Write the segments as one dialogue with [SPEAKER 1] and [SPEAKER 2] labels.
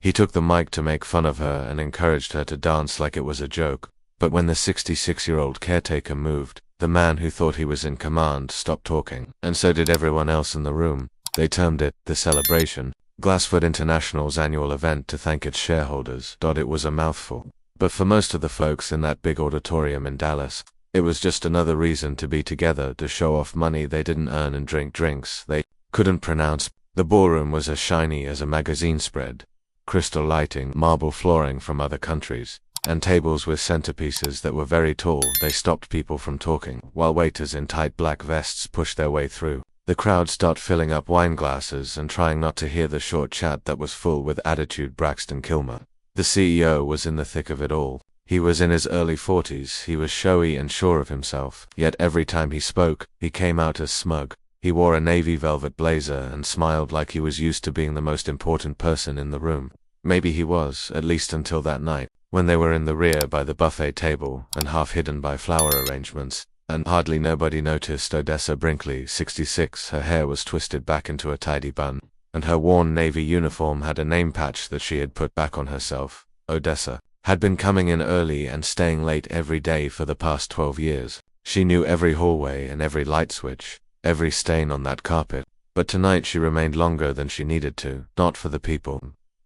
[SPEAKER 1] He took the mic to make fun of her and encouraged her to dance like it was a joke. But when the 66-year-old caretaker moved, the man who thought he was in command stopped talking, and so did everyone else in the room. They termed it the celebration, Glassford International's annual event to thank its shareholders. It was a mouthful. But for most of the folks in that big auditorium in Dallas, it was just another reason to be together to show off money they didn't earn and drink drinks they couldn't pronounce. The ballroom was as shiny as a magazine spread. Crystal lighting, marble flooring from other countries, and tables with centerpieces that were very tall. They stopped people from talking, while waiters in tight black vests pushed their way through. The crowd started filling up wine glasses and trying not to hear the short chat that was full with attitude. Braxton Kilmer, the CEO, was in the thick of it all. He was in his early 40s, he was showy and sure of himself, yet every time he spoke, he came out as smug. He wore a navy velvet blazer and smiled like he was used to being the most important person in the room. Maybe he was, at least until that night, when they were in the rear by the buffet table and half hidden by flower arrangements, and hardly nobody noticed Odessa Brinkley, 66. Her hair was twisted back into a tidy bun, and her worn navy uniform had a name patch that she had put back on herself. Odessa had been coming in early and staying late every day for the past 12 years. She knew every hallway and every light switch, every stain on that carpet. But tonight she remained longer than she needed to, not for the people,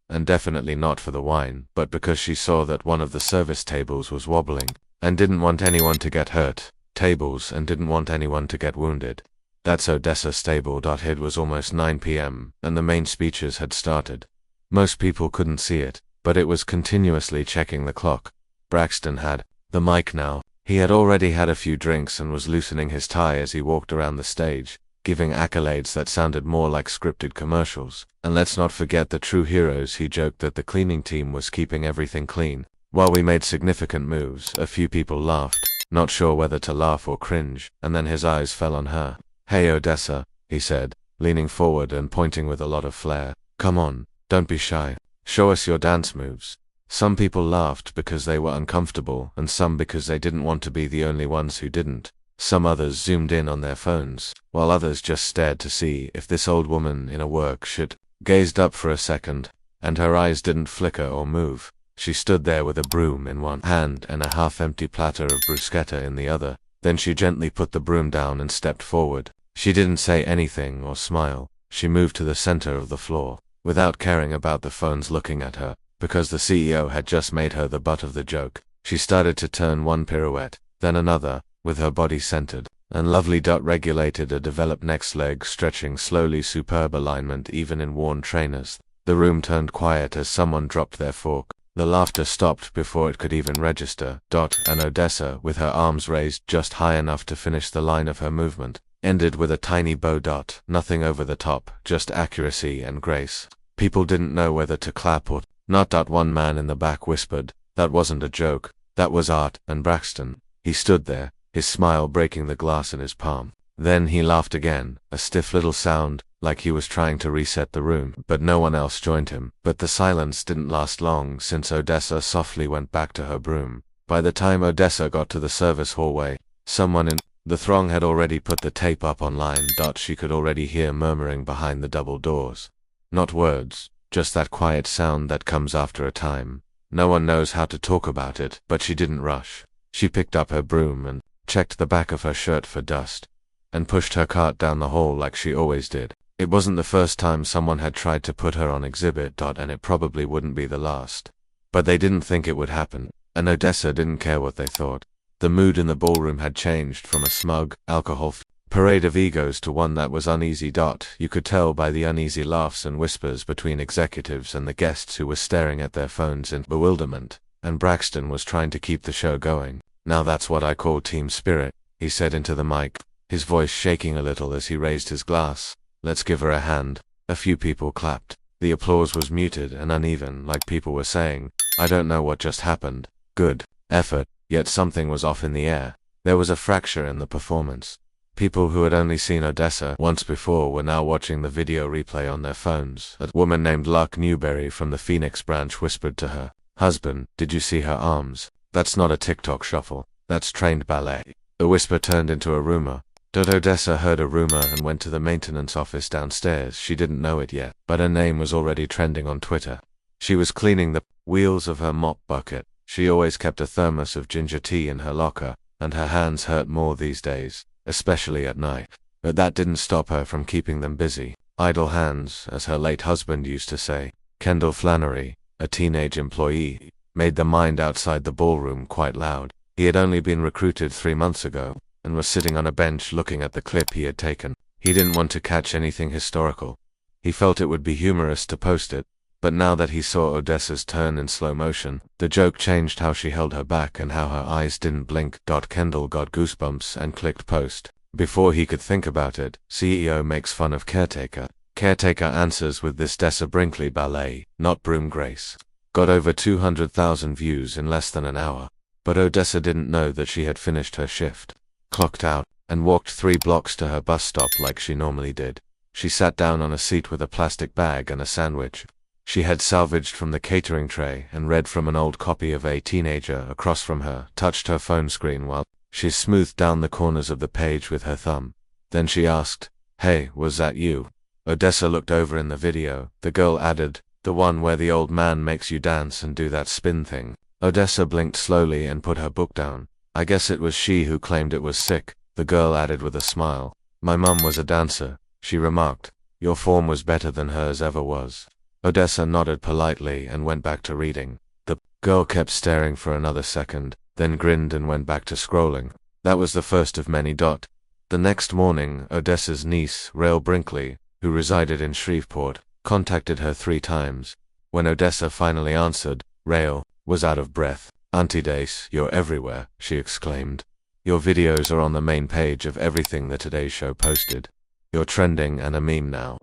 [SPEAKER 1] and definitely not for the wine, but because she saw that one of the service tables was wobbling, and didn't want anyone to get hurt. Tables, and didn't want anyone to get wounded. That's Odessa stable. It was almost 9 p.m., and the main speeches had started. Most people couldn't see it, but it was continuously checking the clock. Braxton had the mic now. He had already had a few drinks and was loosening his tie as he walked around the stage, giving accolades that sounded more like scripted commercials. And let's not forget the true heroes. He joked that the cleaning team was keeping everything clean. While we made significant moves, a few people laughed, not sure whether to laugh or cringe, and then his eyes fell on her. "Hey Odessa," he said, leaning forward and pointing with a lot of flair. "Come on, don't be shy. Show us your dance moves." Some people laughed because they were uncomfortable, and some because they didn't want to be the only ones who didn't. Some others zoomed in on their phones, while others just stared to see if this old woman in a work shirt gazed up for a second, and her eyes didn't flicker or move. She stood there with a broom in one hand and a half-empty platter of bruschetta in the other. Then she gently put the broom down and stepped forward. She didn't say anything or smile. She moved to the center of the floor, without caring about the phones looking at her, because the CEO had just made her the butt of the joke. She started to turn one pirouette, then another, with her body centered and lovely. Regulated a developed next leg stretching slowly. Superb alignment even in worn trainers. The room turned quiet as someone dropped their fork. The laughter stopped before it could even register. And Odessa, with her arms raised just high enough to finish the line of her movement, ended with a tiny bow. Nothing over the top, just accuracy and grace. People didn't know whether to clap or not. One man in the back whispered, "That wasn't a joke, that was art." And Braxton, he stood there, his smile breaking the glass in his palm. Then he laughed again, a stiff little sound, like he was trying to reset the room, but no one else joined him. But the silence didn't last long, since Odessa softly went back to her broom. By the time Odessa got to the service hallway, someone in the throng had already put the tape up online. She could already hear murmuring behind the double doors. Not words, just that quiet sound that comes after a time. No one knows how to talk about it, but she didn't rush. She picked up her broom and checked the back of her shirt for dust, and pushed her cart down the hall like she always did. It wasn't the first time someone had tried to put her on exhibit. And it probably wouldn't be the last. But they didn't think it would happen, and Odessa didn't care what they thought. The mood in the ballroom had changed from a smug, alcohol parade of egos to one that was uneasy. You could tell by the uneasy laughs and whispers between executives and the guests who were staring at their phones in bewilderment, and Braxton was trying to keep the show going. "Now that's what I call team spirit," he said into the mic, his voice shaking a little as he raised his glass. "Let's give her a hand." A few people clapped. The applause was muted and uneven, like people were saying, "I don't know what just happened. Good effort." Yet something was off in the air. There was a fracture in the performance. People who had only seen Odessa once before were now watching the video replay on their phones. A woman named Luck Newberry from the Phoenix branch whispered to her husband, "Did you see her arms? That's not a TikTok shuffle. That's trained ballet." The whisper turned into a rumor. Odessa heard a rumor and went to the maintenance office downstairs. She didn't know it yet, but her name was already trending on Twitter. She was cleaning the wheels of her mop bucket. She always kept a thermos of ginger tea in her locker, and her hands hurt more these days, especially at night. But that didn't stop her from keeping them busy. Idle hands, as her late husband used to say. Kendall Flannery, a teenage employee, made the mind outside the ballroom quite loud. He had only been recruited 3 months ago, and was sitting on a bench looking at the clip he had taken. He didn't want to catch anything historical. He felt it would be humorous to post it, but now that he saw Odessa's turn in slow motion, the joke changed how she held her back and how her eyes didn't blink. Kendall got goosebumps and clicked post. Before he could think about it, CEO makes fun of caretaker. Caretaker answers with this Odessa Brinkley ballet, not Broom Grace. Got over 200,000 views in less than an hour. But Odessa didn't know that she had finished her shift, clocked out, and walked 3 blocks to her bus stop like she normally did. She sat down on a seat with a plastic bag and a sandwich she had salvaged from the catering tray and read from an old copy of A Teenager across from her, touched her phone screen while she smoothed down the corners of the page with her thumb. Then she asked, "Hey, was that you?" Odessa looked over in the video. The girl added, "The one where the old man makes you dance and do that spin thing." Odessa blinked slowly and put her book down. "I guess it was she who claimed it was sick," the girl added with a smile. "My mum was a dancer," she remarked. "Your form was better than hers ever was." Odessa nodded politely and went back to reading. The girl kept staring for another second, then grinned and went back to scrolling. That was the first of many. The next morning, Odessa's niece, Rael Brinkley, who resided in Shreveport, contacted her 3 times. When Odessa finally answered, Rael was out of breath. "Auntie Dace, you're everywhere," she exclaimed. "Your videos are on the main page of everything the Today Show posted. You're trending and a meme now."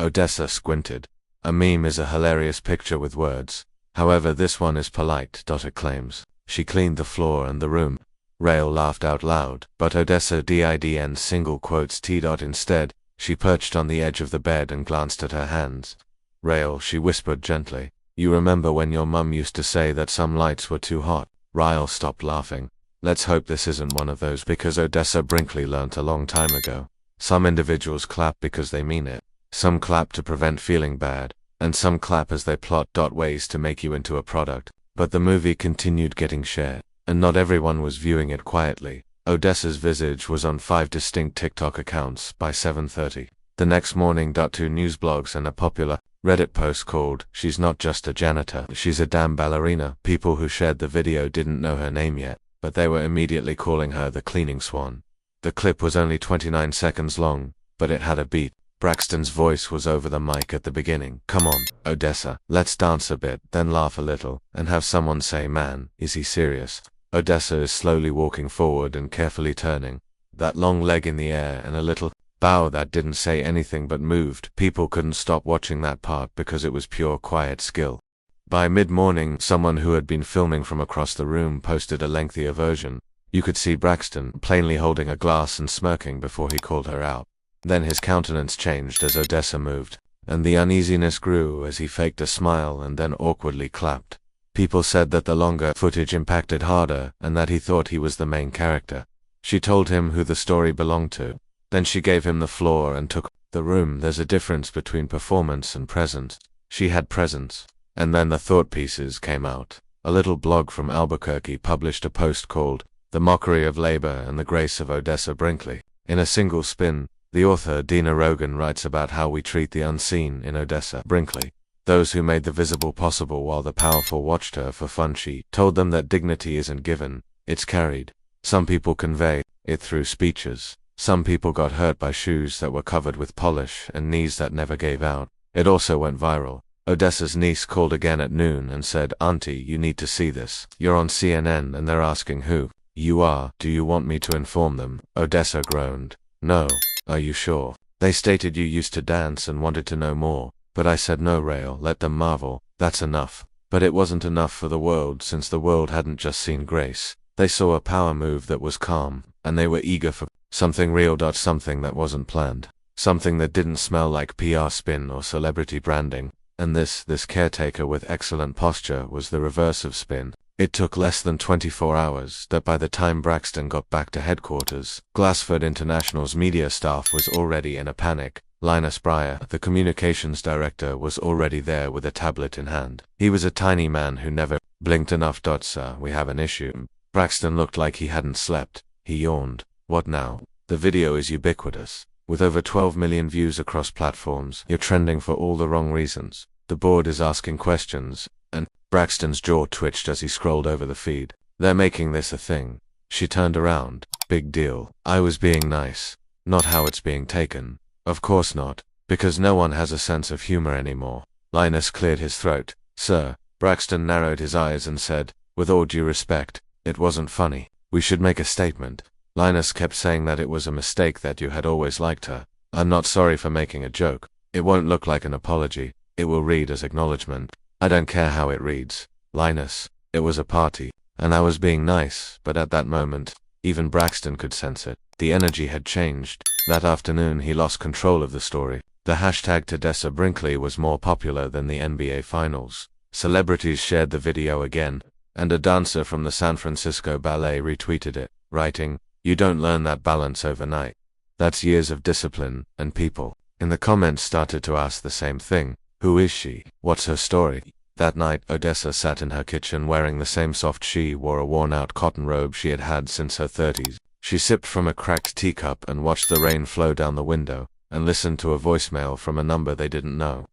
[SPEAKER 1] Odessa squinted. A meme is a hilarious picture with words. However, this one is polite. It claims. She cleaned the floor and the room. Rael laughed out loud, but Odessa didn't single quotes T. Instead, she perched on the edge of the bed and glanced at her hands. "Rael," she whispered gently, "you remember when your mum used to say that some lights were too hot?" Rael stopped laughing. "Let's hope this isn't one of those, because Odessa Brinkley learnt a long time ago. Some individuals clap because they mean it. Some clap to prevent feeling bad, and some clap as they plot ways to make you into a product." But the movie continued getting shared, and not everyone was viewing it quietly. Odessa's visage was on 5 distinct TikTok accounts by 7:30. The next morning, 2 news blogs and a popular Reddit post called, "She's not just a janitor, she's a damn ballerina." People who shared the video didn't know her name yet, but they were immediately calling her the cleaning swan. The clip was only 29 seconds long, but it had a beat. Braxton's voice was over the mic at the beginning. "Come on, Odessa, let's dance a bit, then laugh a little, and have someone say, 'Man, is he serious?'" Odessa is slowly walking forward and carefully turning, that long leg in the air and a little bow that didn't say anything but moved. People couldn't stop watching that part because it was pure quiet skill. By mid-morning, someone who had been filming from across the room posted a lengthier version. You could see Braxton plainly holding a glass and smirking before he called her out. Then his countenance changed as Odessa moved, and the uneasiness grew as he faked a smile and then awkwardly clapped. People said that the longer footage impacted harder and that he thought he was the main character. She told him who the story belonged to. Then she gave him the floor and took the room. There's a difference between performance and presence. She had presence. And then the thought pieces came out. A little blog from Albuquerque published a post called "The Mockery of Labor and the Grace of Odessa Brinkley." In a single spin, the author Dina Rogan writes about how we treat the unseen in Odessa Brinkley. Those who made the visible possible while the powerful watched her for fun. She told them that dignity isn't given, it's carried. Some people convey it through speeches. Some people got hurt by shoes that were covered with polish and knees that never gave out. It also went viral. Odessa's niece called again at noon and said, "Auntie, you need to see this. You're on CNN and they're asking who you are. Do you want me to inform them?" Odessa groaned. "No. Are you sure? They stated you used to dance and wanted to know more." But I said, "No, Rael, let them marvel. That's enough." But it wasn't enough for the world, since the world hadn't just seen grace. They saw a power move that was calm, and they were eager for something real. Something that wasn't planned. Something that didn't smell like PR spin or celebrity branding. And this caretaker with excellent posture was the reverse of spin. It took less than 24 hours that by the time Braxton got back to headquarters, Glassford International's media staff was already in a panic. Linus Breyer, the communications director, was already there with a tablet in hand. He was a tiny man who never blinked enough. Sir, we have an issue. Braxton looked like he hadn't slept. He yawned. What now? The video is ubiquitous. With over 12 million views across platforms, you're trending for all the wrong reasons. The board is asking questions, and Braxton's jaw twitched as he scrolled over the feed. They're making this a thing. She turned around. Big deal. I was being nice. Not how it's being taken. Of course not, because no one has a sense of humor anymore. Linus cleared his throat. Sir, Braxton narrowed his eyes and said, with all due respect, it wasn't funny. We should make a statement. Linus kept saying that it was a mistake, that you had always liked her. I'm not sorry for making a joke. It won't look like an apology. It will read as acknowledgement. I don't care how it reads. Linus, it was a party, and I was being nice, but at that moment, even Braxton could sense it. The energy had changed. That afternoon he lost control of the story. The hashtag Odessa Brinkley was more popular than the NBA Finals. Celebrities shared the video again, and a dancer from the San Francisco Ballet retweeted it, writing, "You don't learn that balance overnight. That's years of discipline," and people in the comments started to ask the same thing. Who is she? What's her story? That night, Odessa sat in her kitchen wearing the same soft she wore, a worn-out cotton robe she had had since her 30s. She sipped from a cracked teacup and watched the rain flow down the window, and listened to a voicemail from a number they didn't know.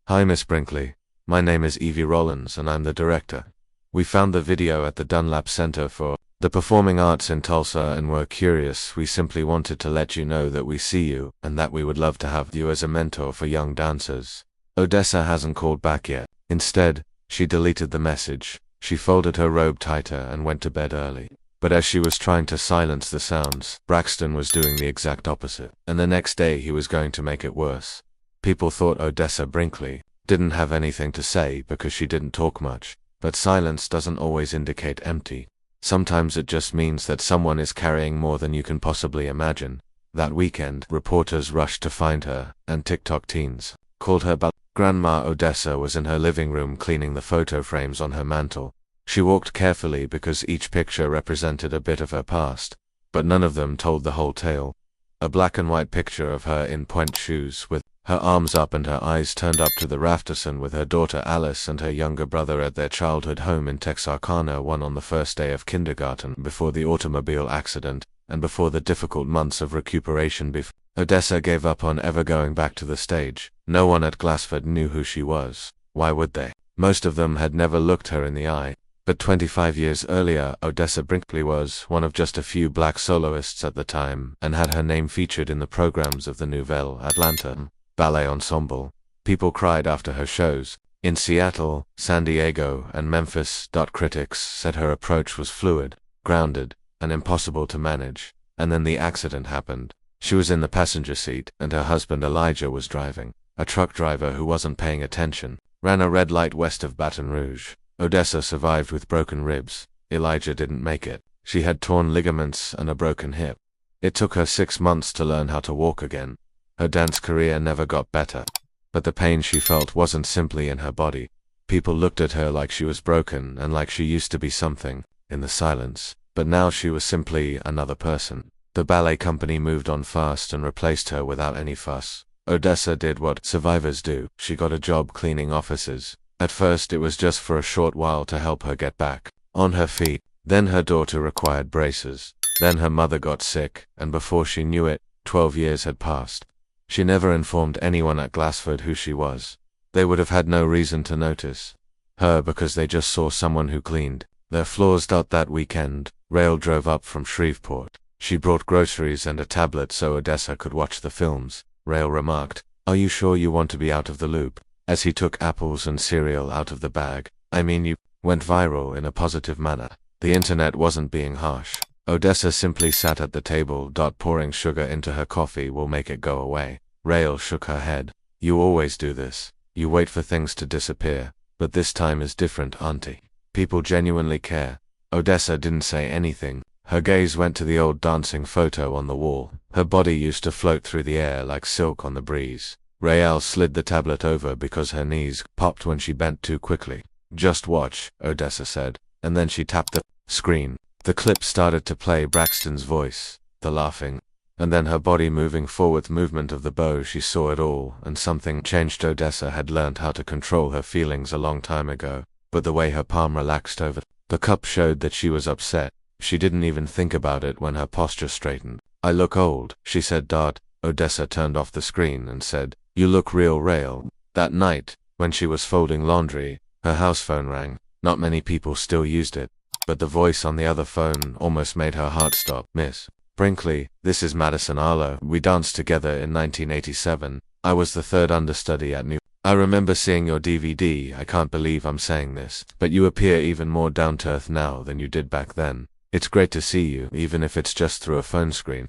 [SPEAKER 1] "Hi, Miss Brinkley. My name is Evie Rollins, and I'm the director. We found the video at the Dunlap Center for the Performing Arts in Tulsa and were curious. We simply wanted to let you know that we see you, and that we would love to have you as a mentor for young dancers." Odessa hasn't called back yet. Instead, she deleted the message. She folded her robe tighter and went to bed early. But as she was trying to silence the sounds, Braxton was doing the exact opposite. And the next day he was going to make it worse. People thought Odessa Brinkley didn't have anything to say because she didn't talk much. But silence doesn't always indicate empty. Sometimes it just means that someone is carrying more than you can possibly imagine. That weekend, reporters rushed to find her, and TikTok teens called her Ballet. Grandma Odessa was in her living room cleaning the photo frames on her mantel. She walked carefully because each picture represented a bit of her past, but none of them told the whole tale. A black and white picture of her in pointe shoes, with her arms up and her eyes turned up to the rafters, with her daughter Alice and her younger brother at their childhood home in Texarkana, one on the first day of kindergarten before the automobile accident, and before the difficult months of recuperation before Odessa gave up on ever going back to the stage. No one at Glassford knew who she was. Why would they? Most of them had never looked her in the eye. But 25 years earlier, Odessa Brinkley was one of just a few black soloists at the time, and had her name featured in the programs of the Nouvelle Atlanta Ballet Ensemble. People cried after her shows in Seattle, San Diego, and Memphis. Critics said her approach was fluid, grounded, and impossible to manage. And then the accident happened. She was in the passenger seat, and her husband Elijah was driving. A truck driver who wasn't paying attention ran a red light west of Baton Rouge. Odessa survived with broken ribs. Elijah didn't make it. She had torn ligaments and a broken hip. It took her 6 months to learn how to walk again. Her dance career never got better. But the pain she felt wasn't simply in her body. People looked at her like she was broken and like she used to be something in the silence. But now she was simply another person. The ballet company moved on fast and replaced her without any fuss. Odessa did what survivors do. She got a job cleaning offices. At first it was just for a short while to help her get back on her feet. Then her daughter required braces. Then her mother got sick, and before she knew it, 12 years had passed. She never informed anyone at Glassford who she was. They would have had no reason to notice her because they just saw someone who cleaned their floors. That weekend, Rail drove up from Shreveport. She brought groceries and a tablet so Odessa could watch the films. Rail remarked, "Are you sure you want to be out of the loop?" as he took apples and cereal out of the bag. "I mean, you went viral in a positive manner." The internet wasn't being harsh. Odessa simply sat at the table. Pouring sugar into her coffee will make it go away. Rail shook her head. "You always do this. You wait for things to disappear. But this time is different, auntie. People genuinely care." Odessa didn't say anything. Her gaze went to the old dancing photo on the wall. Her body used to float through the air like silk on the breeze. Rael slid the tablet over because her knees popped when she bent too quickly. "Just watch," Odessa said, and then she tapped the screen. The clip started to play. Braxton's voice, the laughing, and then her body moving forward, movement of the bow. She saw it all, and something changed. Odessa had learned how to control her feelings a long time ago, but the way her palm relaxed over the cup showed that she was upset. She didn't even think about it when her posture straightened. I look old, she said. Odessa turned off the screen and said, you look real rail. That night, when she was folding laundry, her house phone rang. Not many people still used it, but the voice on the other phone almost made her heart stop. Miss Brinkley, this is Madison Arlo. We danced together in 1987. I was the third understudy at New. I remember seeing your DVD. I can't believe I'm saying this, but you appear even more down-to-earth now than you did back then. It's great to see you, even if it's just through a phone screen.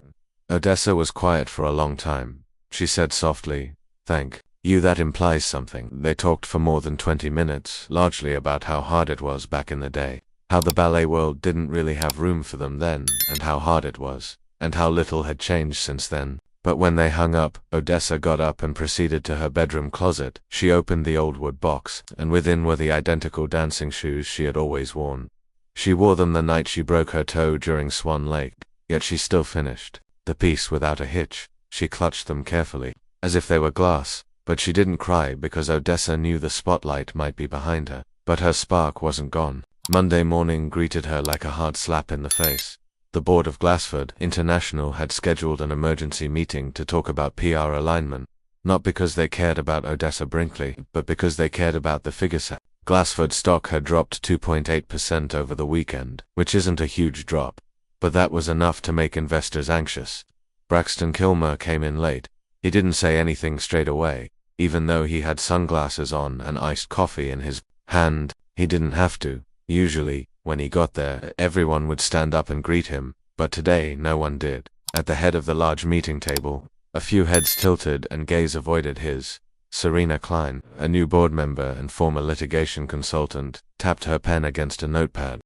[SPEAKER 1] Odessa was quiet for a long time. She said softly, thank you. That implies something. They talked for more than 20 minutes, largely about how hard it was back in the day, how the ballet world didn't really have room for them then, and how hard it was, and how little had changed since then. But when they hung up, Odessa got up and proceeded to her bedroom closet. She opened the old wood box, and within were the identical dancing shoes she had always worn. She wore them the night she broke her toe during Swan Lake, yet she still finished the piece without a hitch. She clutched them carefully, as if they were glass, but she didn't cry because Odessa knew the spotlight might be behind her, but her spark wasn't gone. Monday morning greeted her like a hard slap in the face. The board of Glassford International had scheduled an emergency meeting to talk about PR alignment, not because they cared about Odessa Brinkley, but because they cared about the figure set. Glassford stock had dropped 2.8% over the weekend, which isn't a huge drop, but that was enough to make investors anxious. Braxton Kilmer came in late. He didn't say anything straight away, even though he had sunglasses on and iced coffee in his hand. He didn't have to. Usually, when he got there, everyone would stand up and greet him, but today no one did. At the head of the large meeting table, a few heads tilted and gaze avoided his. Serena Klein, a new board member and former litigation consultant, tapped her pen against a notepad.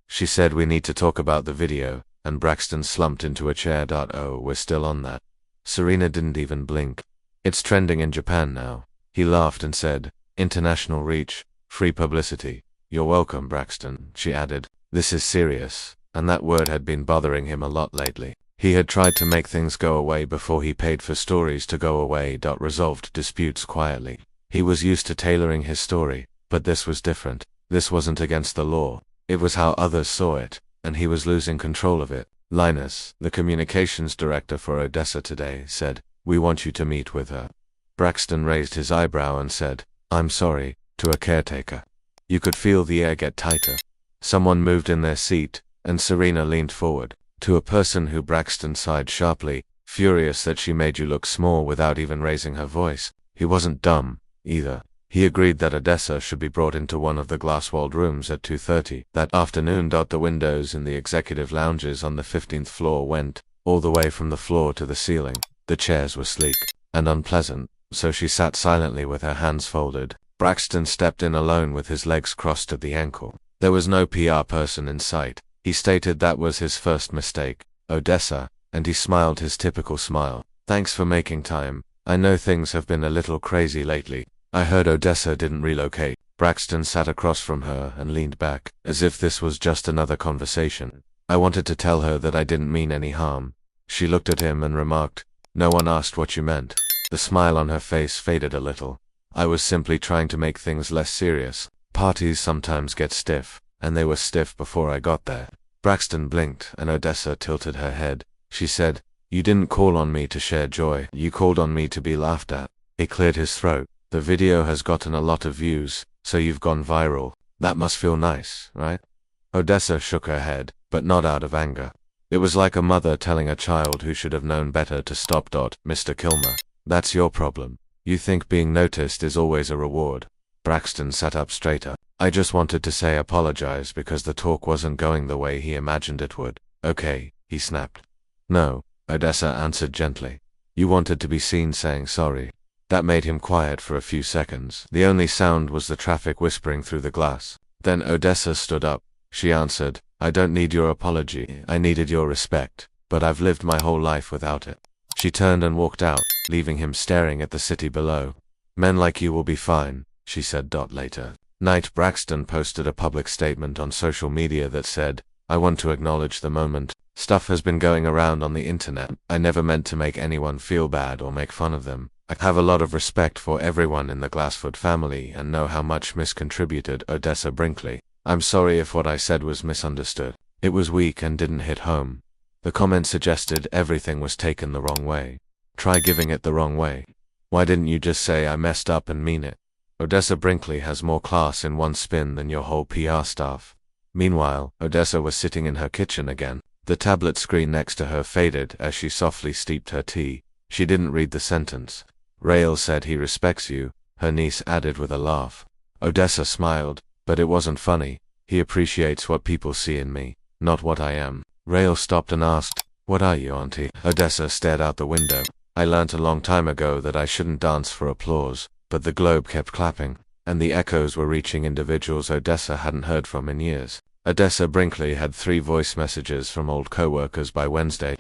[SPEAKER 1] She said, we need to talk about the video, and Braxton slumped into a chair. Oh, we're still on that. Serena didn't even blink. It's trending in Japan now. He laughed and said, international reach, free publicity. You're welcome, Braxton, she added. This is serious, and that word had been bothering him a lot lately. He had tried to make things go away before he paid for stories to go away. Resolved disputes quietly. He was used to tailoring his story, but this was different. This wasn't against the law. It was how others saw it, and he was losing control of it. Linus, the communications director for Odessa today, said, we want you to meet with her. Braxton raised his eyebrow and said, I'm sorry, to a caretaker. You could feel the air get tighter. Someone moved in their seat, and Serena leaned forward. To a person who Braxton sighed sharply, furious that she made you look small without even raising her voice. He wasn't dumb, either. He agreed that Odessa should be brought into one of the glass-walled rooms at 2:30 that afternoon. The windows in the executive lounges on the 15th floor went all the way from the floor to the ceiling. The chairs were sleek and unpleasant, so she sat silently with her hands folded. Braxton stepped in alone with his legs crossed at the ankle. There was no PR person in sight. He stated that was his first mistake. Odessa, and he smiled his typical smile. Thanks for making time. I know things have been a little crazy lately. I heard Odessa didn't relocate. Braxton sat across from her and leaned back, as if this was just another conversation. I wanted to tell her that I didn't mean any harm. She looked at him and remarked, no one asked what you meant. The smile on her face faded a little. I was simply trying to make things less serious. Parties sometimes get stiff, and they were stiff before I got there. Braxton blinked, and Odessa tilted her head. She said, you didn't call on me to share joy. You called on me to be laughed at. He cleared his throat. The video has gotten a lot of views, so you've gone viral. That must feel nice, right? Odessa shook her head, but not out of anger. It was like a mother telling a child who should have known better to stop. Mr. Kilmer, that's your problem. You think being noticed is always a reward. Braxton sat up straighter. I just wanted to say apologize because the talk wasn't going the way he imagined it would. Okay, he snapped. No, Odessa answered gently. You wanted to be seen saying sorry. That made him quiet for a few seconds. The only sound was the traffic whispering through the glass. Then Odessa stood up. She answered, I don't need your apology. I needed your respect, but I've lived my whole life without it. She turned and walked out, leaving him staring at the city below. Men like you will be fine, she said. Later. Braxton posted a public statement on social media that said, I want to acknowledge the moment Stuff has been going around on the internet. I never meant to make anyone feel bad or make fun of them. I have a lot of respect for everyone in the Glassfoot family and know how much Miss contributed, Odessa Brinkley. I'm sorry if what I said was misunderstood. It was weak and didn't hit home. The comment suggested everything was taken the wrong way. Try giving it the wrong way. Why didn't you just say I messed up and mean it? Odessa Brinkley has more class in one spin than your whole PR staff. Meanwhile, Odessa was sitting in her kitchen again. The tablet screen next to her faded as she softly steeped her tea. She didn't read the sentence. Rael said he respects you, her niece added with a laugh. Odessa smiled, but it wasn't funny. He appreciates what people see in me, not what I am. Rael stopped and asked, "What are you, Auntie?" Odessa stared out the window. I learnt a long time ago that I shouldn't dance for applause, but the globe kept clapping, and the echoes were reaching individuals Odessa hadn't heard from in years. Odessa Brinkley had 3 voice messages from old co-workers by Wednesday,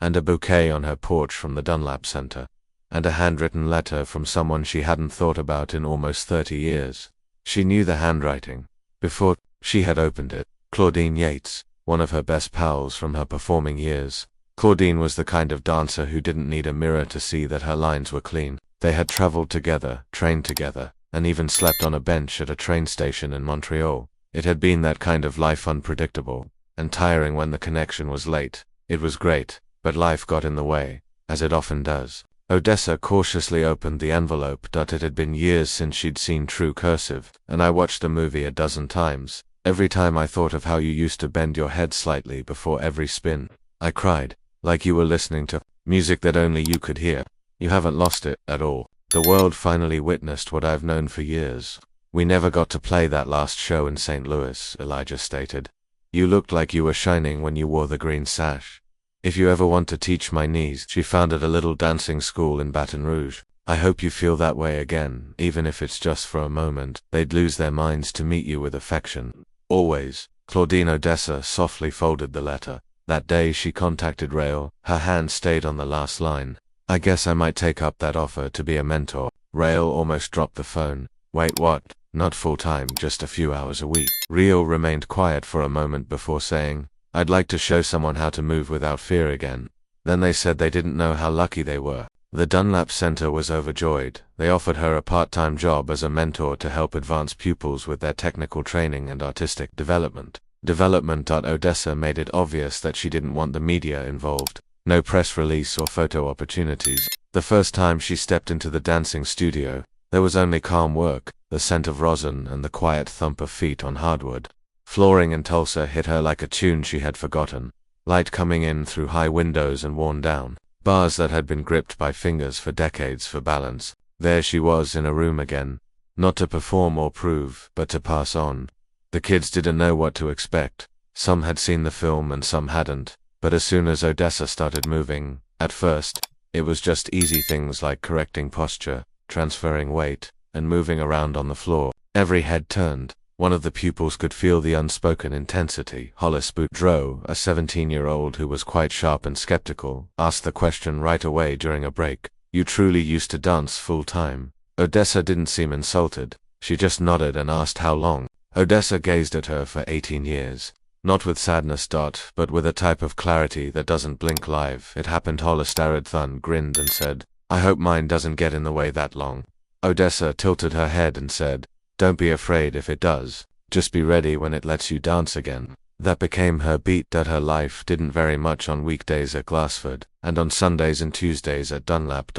[SPEAKER 1] and a bouquet on her porch from the Dunlap Center, and a handwritten letter from someone she hadn't thought about in almost 30 years. She knew the handwriting. Before she had opened it, Claudine Yates, one of her best pals from her performing years. Claudine was the kind of dancer who didn't need a mirror to see that her lines were clean. They had traveled together, trained together, and even slept on a bench at a train station in Montreal. It had been that kind of life, unpredictable and tiring when the connection was late. It was great, but life got in the way, as it often does. Odessa cautiously opened the envelope. It had been years since she'd seen true cursive, and I watched the movie a dozen times. Every time I thought of how you used to bend your head slightly before every spin, I cried, like you were listening to music that only you could hear. You haven't lost it at all. The world finally witnessed what I've known for years. We never got to play that last show in St. Louis, Elijah stated. You looked like you were shining when you wore the green sash. If you ever want to teach my niece, she founded a little dancing school in Baton Rouge. I hope you feel that way again, even if it's just for a moment. They'd lose their minds to meet you with affection. Always. Claudine. Odessa softly folded the letter. That day she contacted Rael. Her hand stayed on the last line. I guess I might take up that offer to be a mentor. Rael almost dropped the phone. Wait, what? Not full-time, just a few hours a week. Rael remained quiet for a moment before saying, I'd like to show someone how to move without fear again. Then they said they didn't know how lucky they were. The Dunlap Center was overjoyed. They offered her a part-time job as a mentor to help advance pupils with their technical training and artistic development. Odessa made it obvious that she didn't want the media involved. No press release or photo opportunities. The first time she stepped into the dancing studio, there was only calm work, the scent of rosin and the quiet thump of feet on hardwood. Flooring in Tulsa hit her like a tune she had forgotten. Light coming in through high windows and worn down. Bars that had been gripped by fingers for decades for balance. There she was in a room again. Not to perform or prove, but to pass on. The kids didn't know what to expect. Some had seen the film and some hadn't. But as soon as Odessa started moving, at first, it was just easy things like correcting posture, transferring weight, and moving around on the floor. Every head turned. One of the pupils could feel the unspoken intensity. Hollis Boudreau, a 17-year-old who was quite sharp and skeptical, asked the question right away during a break. You truly used to dance full-time? Odessa didn't seem insulted. She just nodded and asked how long. Odessa gazed at her for 18 years. Not with sadness, but with a type of clarity that doesn't blink. Live. It happened. Hollis Thun grinned and said, I hope mine doesn't get in the way that long. Odessa tilted her head and said, Don't be afraid if it does. Just be ready when it lets you dance again. That became her beat. Her life didn't vary much on weekdays at Glassford, and on Sundays and Tuesdays at Dunlap.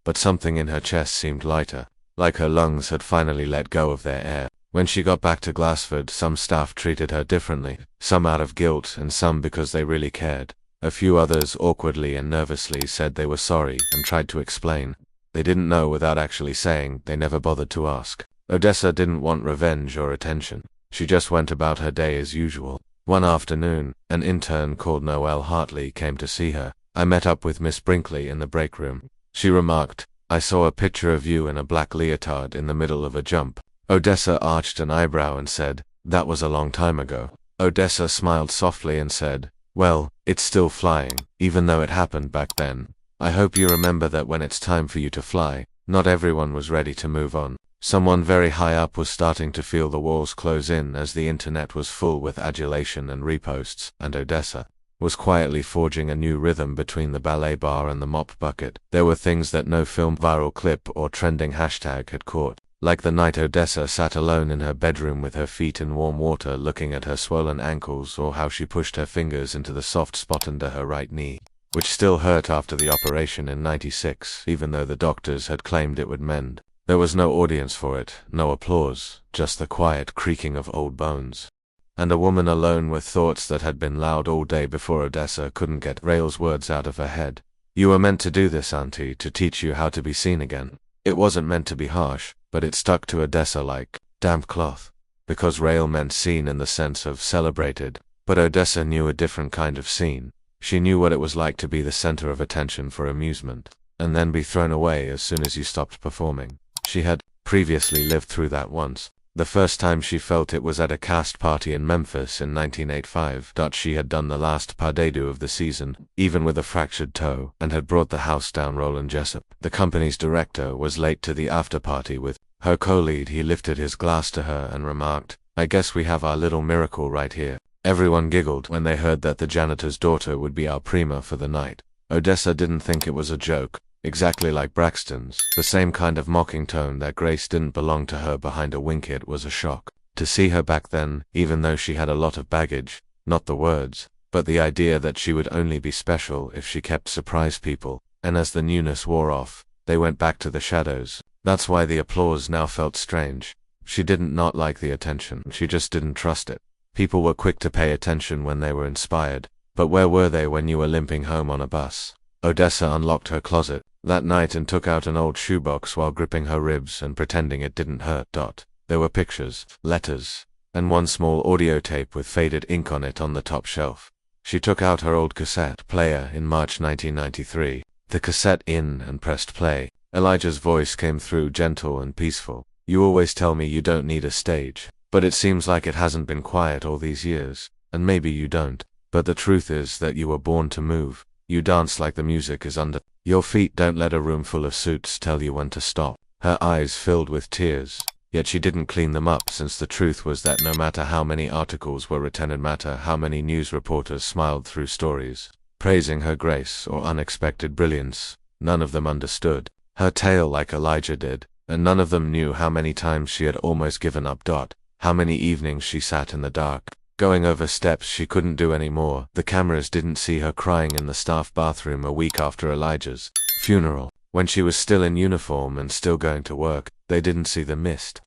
[SPEAKER 1] But something in her chest seemed lighter, like her lungs had finally let go of their air. When she got back to Glassford, some staff treated her differently, some out of guilt and some because they really cared. A few others awkwardly and nervously said they were sorry and tried to explain. They didn't know without actually saying. They never bothered to ask. Odessa didn't want revenge or attention. She just went about her day as usual. One afternoon, an intern called Noelle Hartley came to see her. I met up with Miss Brinkley in the break room. She remarked, I saw a picture of you in a black leotard in the middle of a jump. Odessa arched an eyebrow and said, That was a long time ago. Odessa smiled softly and said, Well, it's still flying, even though it happened back then. I hope you remember that when it's time for you to fly. Not everyone was ready to move on. Someone very high up was starting to feel the walls close in as the internet was full with adulation and reposts, and Odessa was quietly forging a new rhythm between the ballet bar and the mop bucket. There were things that no film viral clip or trending hashtag had caught. Like the night Odessa sat alone in her bedroom with her feet in warm water looking at her swollen ankles, or how she pushed her fingers into the soft spot under her right knee, which still hurt after the operation in '96, even though the doctors had claimed it would mend. There was no audience for it, no applause, just the quiet creaking of old bones. And a woman alone with thoughts that had been loud all day before Odessa couldn't get Rael's words out of her head. "You were meant to do this, Auntie, to teach you how to be seen again." It wasn't meant to be harsh, but it stuck to Odessa like damp cloth. Because Rael meant seen in the sense of celebrated, but Odessa knew a different kind of seen. She knew what it was like to be the center of attention for amusement, and then be thrown away as soon as you stopped performing. She had previously lived through that once. The first time she felt it was at a cast party in Memphis in 1985. She had done the last pas de deux of the season, even with a fractured toe, and had brought the house down. Roland Jessup, the company's director, was late to the after-party with her co-lead. He lifted his glass to her and remarked, "I guess we have our little miracle right here." Everyone giggled when they heard that the janitor's daughter would be our prima for the night. Odessa didn't think it was a joke. Exactly like Braxton's, the same kind of mocking tone that Grace didn't belong to her behind a wink. It was a shock to see her back then, even though she had a lot of baggage, not the words, but the idea that she would only be special if she kept surprise people, and as the newness wore off, they went back to the shadows. That's why the applause now felt strange. She didn't not like the attention, she just didn't trust it. People were quick to pay attention when they were inspired, but where were they when you were limping home on a bus? Odessa unlocked her closet that night and took out an old shoebox while gripping her ribs and pretending it didn't hurt. There were pictures, letters, and one small audio tape with faded ink on it on the top shelf. She took out her old cassette player in March 1993, the cassette in, and pressed play. Elijah's voice came through, gentle and peaceful. "You always tell me you don't need a stage, but it seems like it hasn't been quiet all these years, and maybe you don't. But the truth is that you were born to move. You dance like the music is under your feet. Don't let a room full of suits tell you when to stop." Her eyes filled with tears, yet she didn't clean them up, since the truth was that no matter how many articles were written, no matter how many news reporters smiled through stories, praising her grace or unexpected brilliance, none of them understood her tale like Elijah did, and none of them knew how many times she had almost given up. How many evenings she sat in the dark, going over steps she couldn't do anymore. The cameras didn't see her crying in the staff bathroom a week after Elijah's funeral, when she was still in uniform and still going to work. They didn't see the missed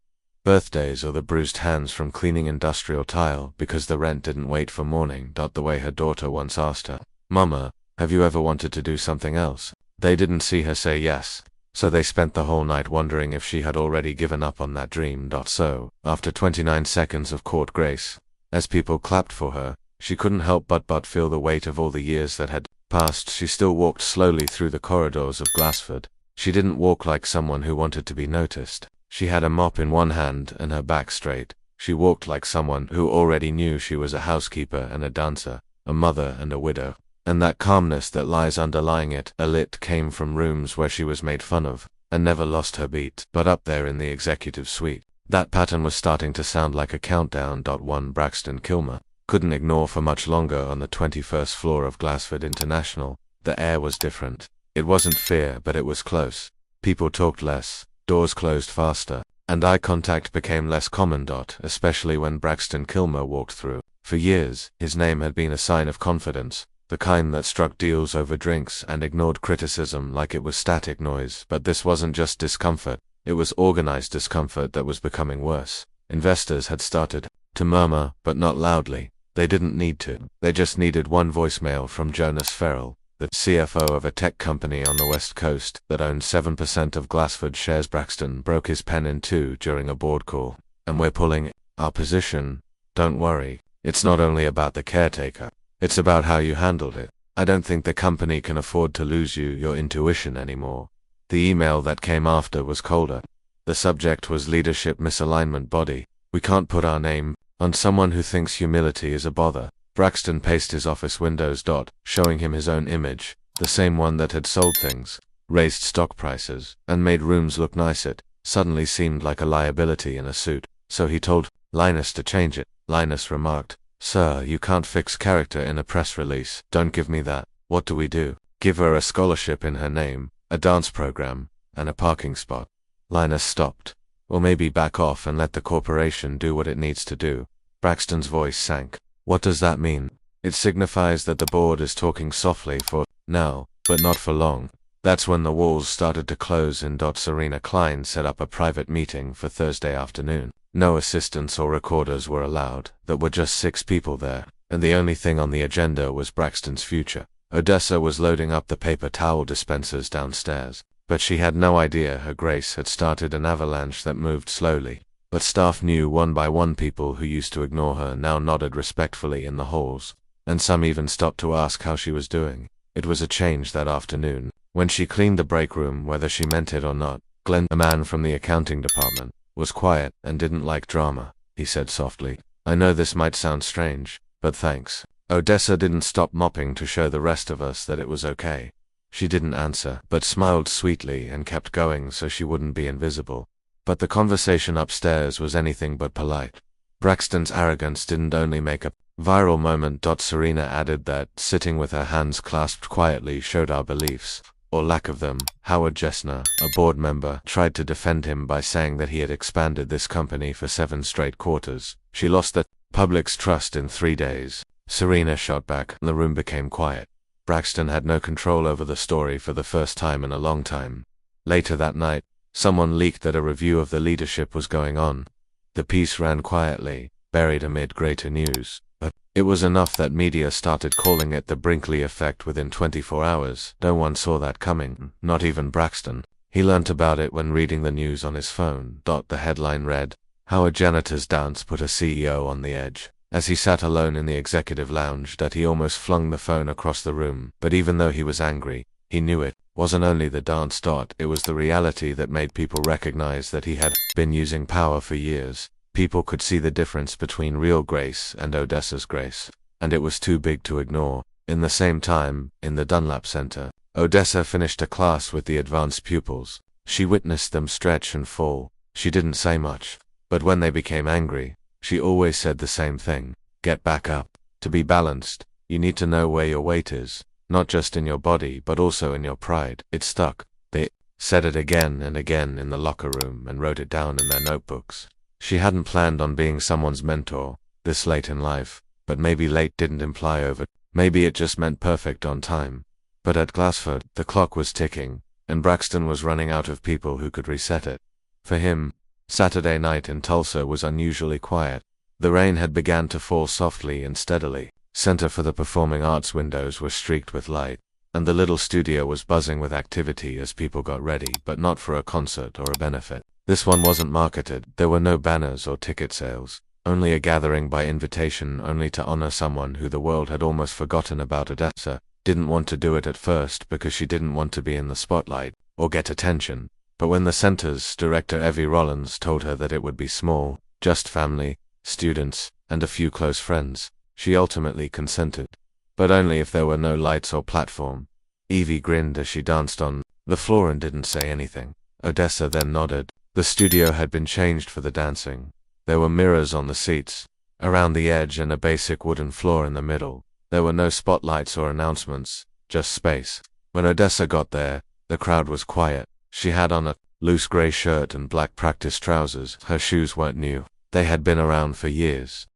[SPEAKER 1] birthdays or the bruised hands from cleaning industrial tile because the rent didn't wait for morning. The way her daughter once asked her, "Mama, have you ever wanted to do something else?" They didn't see her say yes, so they spent the whole night wondering if she had already given up on that dream. So, after 29 seconds of court grace, as people clapped for her, she couldn't help but feel the weight of all the years that had passed. She still walked slowly through the corridors of Glassford. She didn't walk like someone who wanted to be noticed. She had a mop in one hand and her back straight. She walked like someone who already knew she was a housekeeper and a dancer, a mother and a widow. And that calmness that lies underlying it came from rooms where she was made fun of, and never lost her beat. But up there in the executive suite, that pattern was starting to sound like a countdown. One Braxton Kilmer couldn't ignore for much longer. On the 21st floor of Glassford International, the air was different. It wasn't fear, but it was close. People talked less, doors closed faster, and eye contact became less common. Especially when Braxton Kilmer walked through. For years, his name had been a sign of confidence, the kind that struck deals over drinks and ignored criticism like it was static noise. But this wasn't just discomfort, it was organized discomfort that was becoming worse. Investors had started to murmur, but not loudly. They didn't need to. They just needed one voicemail from Jonas Farrell, the CFO of a tech company on the West Coast that owned 7% of Glassford shares. Braxton broke his pen in two during a board call. "And we're pulling our position. Don't worry. It's not only about the caretaker. It's about how you handled it. I don't think the company can afford to lose you your intuition anymore." The email that came after was colder. The subject was leadership misalignment body. "We can't put our name on someone who thinks humility is a bother." Braxton paced his office windows. Showing him his own image, the same one that had sold things, raised stock prices, and made rooms look nice. It suddenly seemed like a liability in a suit. So he told Linus to change it. Linus remarked, Sir, you can't fix character in a press release. Don't give me that. What do we do? Give her a scholarship in her name, a dance program, and a parking spot. Linus stopped. Or maybe back off and let the corporation do what it needs to do. Braxton's voice sank. What does that mean? It signifies that the board is talking softly for now, but not for long. That's when the walls started to close and Serena Klein set up a private meeting for Thursday afternoon. No assistants or recorders were allowed. There were just 6 people there, and the only thing on the agenda was Braxton's future. Odessa was loading up the paper towel dispensers downstairs, but she had no idea her grace had started an avalanche that moved slowly. But staff knew one by one. People who used to ignore her now nodded respectfully in the halls, and some even stopped to ask how she was doing. It was a change that afternoon. When she cleaned the break room, whether she meant it or not, Glenn, a man from the accounting department, was quiet and didn't like drama. He said softly, "I know this might sound strange, but thanks." Odessa didn't stop mopping to show the rest of us that it was okay. She didn't answer, but smiled sweetly and kept going so she wouldn't be invisible. But the conversation upstairs was anything but polite. Braxton's arrogance didn't only make a viral moment. Serena added that sitting with her hands clasped quietly showed our beliefs, or lack of them. Howard Jessner, a board member, tried to defend him by saying that he had expanded this company for 7 straight quarters. She lost the public's trust in 3 days. Serena shot back. The room became quiet. Braxton had no control over the story for the first time in a long time. Later that night, someone leaked that a review of the leadership was going on. The piece ran quietly, buried amid greater news. But it was enough that media started calling it the Brinkley effect within 24 hours. No one saw that coming, not even Braxton. He learnt about it when reading the news on his phone. The headline read, "How a janitor's dance put a CEO on the edge." As he sat alone in the executive lounge, that he almost flung the phone across the room. But even though he was angry, he knew it wasn't only the dance. It was the reality that made people recognize that he had been using power for years. People could see the difference between real grace and Odessa's grace, and it was too big to ignore. In the same time, in the Dunlap Center, Odessa finished a class with the advanced pupils. She witnessed them stretch and fall. She didn't say much, but when they became angry, she always said the same thing: get back up. To be balanced, you need to know where your weight is, not just in your body but also in your pride. It stuck. They said it again and again in the locker room and wrote it down in their notebooks. She hadn't planned on being someone's mentor this late in life, but maybe late didn't imply over. Maybe it just meant perfect on time. But at Glassford, the clock was ticking, and Braxton was running out of people who could reset it. For him, Saturday night in Tulsa was unusually quiet. The rain had begun to fall softly and steadily. Center for the Performing Arts windows were streaked with light, and the little studio was buzzing with activity as people got ready, but not for a concert or a benefit. This one wasn't marketed. There were no banners or ticket sales, only a gathering by invitation, only to honor someone who the world had almost forgotten about. Odessa didn't want to do it at first because she didn't want to be in the spotlight or get attention. But when the center's director Evie Rollins told her that it would be small, just family, students, and a few close friends, she ultimately consented. But only if there were no lights or platform. Evie grinned as she danced on the floor and didn't say anything. Odessa then nodded. The studio had been changed for the dancing. There were mirrors on the seats, around the edge, and a basic wooden floor in the middle. There were no spotlights or announcements, just space. When Odessa got there, the crowd was quiet. She had on a loose gray shirt and black practice trousers. Her shoes weren't new. They had been around for years,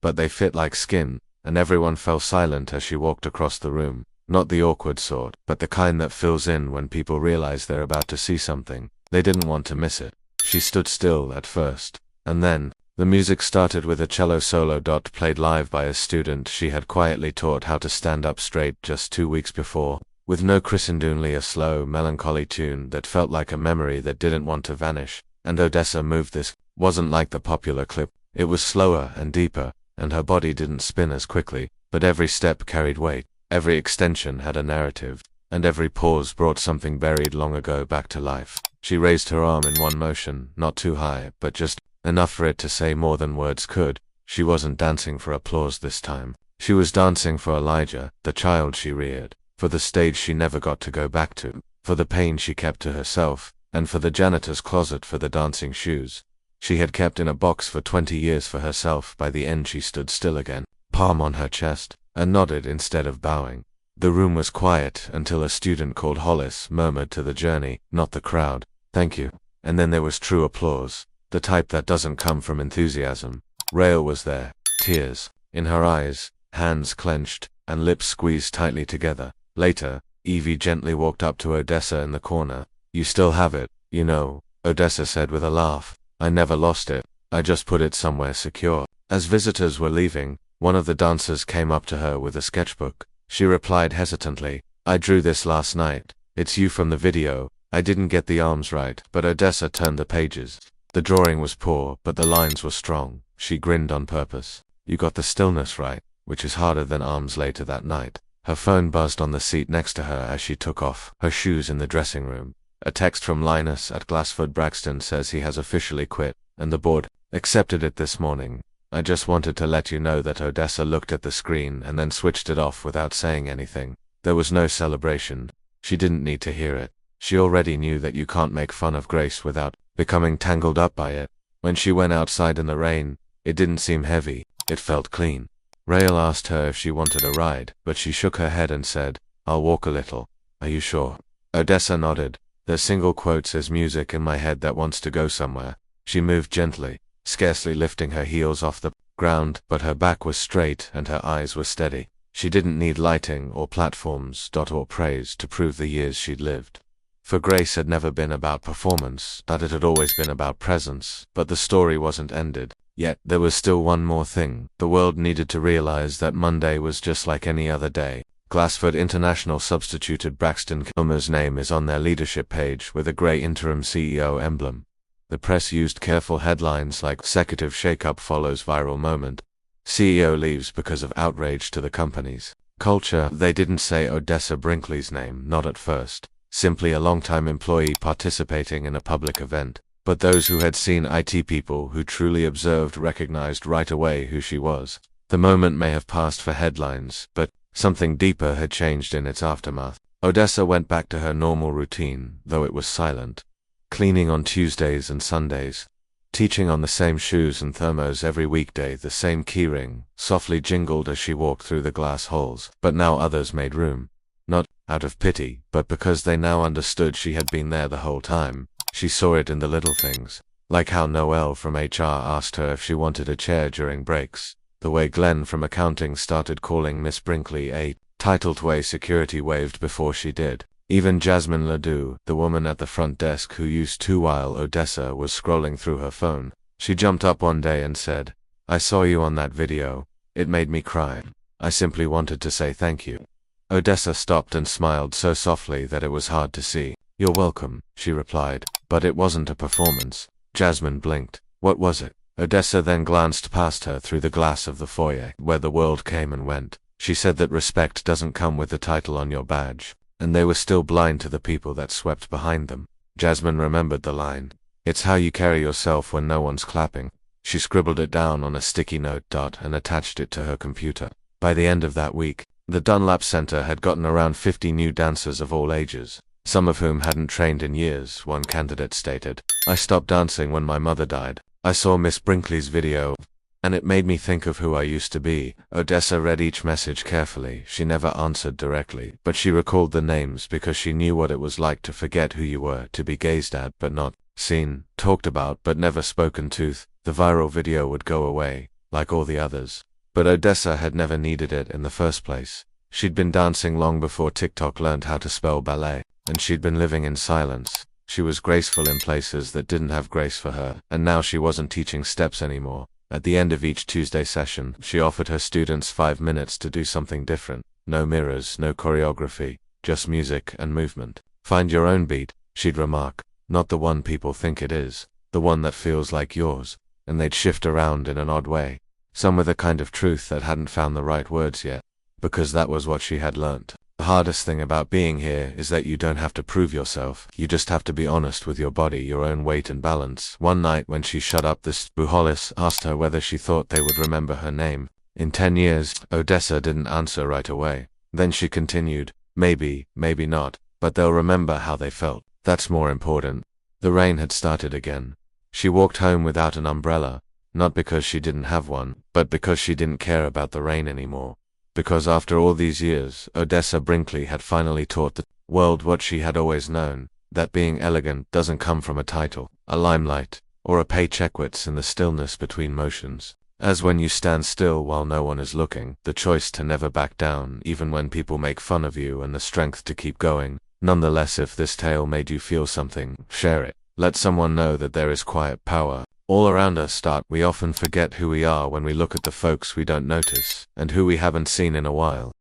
[SPEAKER 1] but they fit like skin, and everyone fell silent as she walked across the room. Not the awkward sort, but the kind that fills in when people realize they're about to see something. They didn't want to miss it. She stood still at first, and then the music started with a cello solo. Played live by a student she had quietly taught how to stand up straight just 2 weeks before, with no Christine, only a slow, melancholy tune that felt like a memory that didn't want to vanish. And Odessa moved. This wasn't like the popular clip. It was slower and deeper, and her body didn't spin as quickly, but every step carried weight. Every extension had a narrative, and every pause brought something buried long ago back to life. She raised her arm in one motion, not too high, but just enough for it to say more than words could. She wasn't dancing for applause this time. She was dancing for Elijah, the child she reared, for the stage she never got to go back to, for the pain she kept to herself, and for the janitor's closet for the dancing shoes she had kept in a box for 20 years for herself. By the end she stood still again, palm on her chest, and nodded instead of bowing. The room was quiet until a student called Hollis murmured to the journey, not the crowd, "Thank you." And then there was true applause, the type that doesn't come from enthusiasm. Rael was there, tears in her eyes, hands clenched, and lips squeezed tightly together. Later, Evie gently walked up to Odessa in the corner. "You still have it, you know," Odessa said with a laugh. "I never lost it. I just put it somewhere secure." As visitors were leaving, one of the dancers came up to her with a sketchbook. She replied hesitantly, "I drew this last night. It's you from the video. I didn't get the arms right," but Odessa turned the pages. The drawing was poor, but the lines were strong. She grinned on purpose. "You got the stillness right, which is harder than arms." Later that night, her phone buzzed on the seat next to her as she took off her shoes in the dressing room. A text from Linus at Glassford Braxton says he has officially quit, and the board accepted it this morning. "I just wanted to let you know that." Odessa looked at the screen and then switched it off without saying anything. There was no celebration. She didn't need to hear it. She already knew that you can't make fun of grace without becoming tangled up by it. When she went outside in the rain, it didn't seem heavy. It felt clean. Rael asked her if she wanted a ride, but she shook her head and said, "I'll walk a little." "Are you sure?" Odessa nodded. "There's single quotes as music in my head that wants to go somewhere." She moved gently, scarcely lifting her heels off the ground, but her back was straight and her eyes were steady. She didn't need lighting or platforms or praise to prove the years she'd lived. For Grace had never been about performance, that it had always been about presence, but the story wasn't ended. Yet, there was still one more thing. The world needed to realize that Monday was just like any other day. Glassford International substituted Braxton Kilmer's name is on their leadership page with a grey interim CEO emblem. The press used careful headlines like "Executive Shakeup Follows Viral Moment," "CEO Leaves Because of Outrage to the Company's Culture." They didn't say Odessa Brinkley's name, not at first. Simply a longtime employee participating in a public event. But those who had seen IT people who truly observed recognized right away who she was. The moment may have passed for headlines, but something deeper had changed in its aftermath. Odessa went back to her normal routine, though it was silent. Cleaning on Tuesdays and Sundays. Teaching on the same shoes and thermos every weekday. The same keyring softly jingled as she walked through the glass halls. But now others made room. Not out of pity, but because they now understood she had been there the whole time. She saw it in the little things. Like how Noelle from HR asked her if she wanted a chair during breaks. The way Glenn from accounting started calling Miss Brinkley a title to a security waved before she did. Even Jasmine Ledoux, the woman at the front desk who used to while Odessa was scrolling through her phone. She jumped up one day and said, "I saw you on that video. It made me cry. I simply wanted to say thank you." Odessa stopped and smiled so softly that it was hard to see. "You're welcome," she replied. "But it wasn't a performance." Jasmine blinked. "What was it?" Odessa then glanced past her through the glass of the foyer, where the world came and went. She said that respect doesn't come with the title on your badge. And they were still blind to the people that swept behind them. Jasmine remembered the line. "It's how you carry yourself when no one's clapping." She scribbled it down on a sticky note and attached it to her computer. By the end of that week, the Dunlap Center had gotten around 50 new dancers of all ages, some of whom hadn't trained in years. One candidate stated, "I stopped dancing when my mother died. I saw Miss Brinkley's video, and it made me think of who I used to be." Odessa read each message carefully. She never answered directly, but she recalled the names because she knew what it was like to forget who you were, to be gazed at but not seen, talked about but never spoken to. The viral video would go away, like all the others. But Odessa had never needed it in the first place. She'd been dancing long before TikTok learned how to spell ballet, and she'd been living in silence. She was graceful in places that didn't have grace for her, and now she wasn't teaching steps anymore. At the end of each Tuesday session, she offered her students 5 minutes to do something different. No mirrors, no choreography, just music and movement. "Find your own beat," she'd remark. "Not the one people think it is, the one that feels like yours." And they'd shift around in an odd way, some with a kind of truth that hadn't found the right words yet, because that was what she had learnt. The hardest thing about being here is that you don't have to prove yourself. You just have to be honest with your body, your own weight and balance. One night when she shut up, this Hollis asked her whether she thought they would remember her name. In 10 years, Odessa didn't answer right away. Then she continued, "Maybe, maybe not, but they'll remember how they felt. That's more important." The rain had started again. She walked home without an umbrella, not because she didn't have one, but because she didn't care about the rain anymore. Because after all these years, Odessa Brinkley had finally taught the world what she had always known, that being elegant doesn't come from a title, a limelight, or a paycheck. It's in the stillness between motions. As when you stand still while no one is looking, the choice to never back down even when people make fun of you, and the strength to keep going. Nonetheless, if this tale made you feel something, share it. Let someone know that there is quiet power all around us. We often forget who we are when we look at the folks we don't notice, and who we haven't seen in a while.